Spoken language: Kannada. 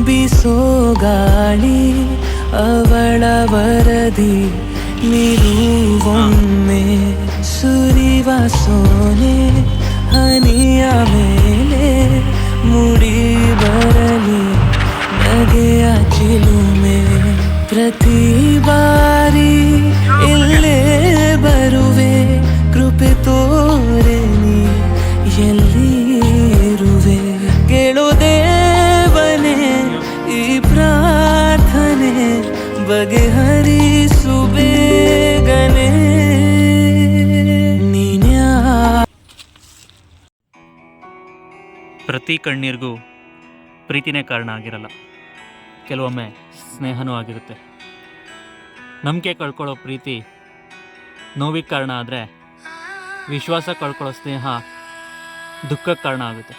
ಬೀಸೋ ಗಾಳಿ ಅವಳ ವರದಿ ನಿರುವೊಮ್ಮೆ ಸುರಿವ ಸೋನೆ ಹನಿಯ ಮೇಲೆ ಮುಡಿ ಬರಲಿ ನಗೆಯ ಚಿಲುಮೆ ಪ್ರತಿ ಬಾರಿ ಇಲ್ಲೇ ಬರುವೆ ಕೃಪೆ ತೋರೆ ನೀ ಎಲ್ಲಿ ಇರುವೆ ಕೇಳು ದೇವನೇ ಈ ಪ್ರಾರ್ಥನೆ ಬಗೆಹರಿಸು ಬೇಗನೆ ನೀನ್ಯಾ. ಪ್ರತಿ ಕಣ್ಣೀರಿಗೂ ಪ್ರೀತಿನೇ ಕಾರಣ ಆಗಿರಲ್ಲ, ಕೆಲವೊಮ್ಮೆ ಸ್ನೇಹನೂ ಆಗಿರುತ್ತೆ. ನಂಬಿಕೆ ಕಳ್ಕೊಳ್ಳೋ ಪ್ರೀತಿ ನೋವಿಗೆ ಕಾರಣ ಆದರೆ, ವಿಶ್ವಾಸ ಕಳ್ಕೊಳ್ಳೋ ಸ್ನೇಹ ದುಃಖಕ್ಕೆ ಕಾರಣ ಆಗುತ್ತೆ.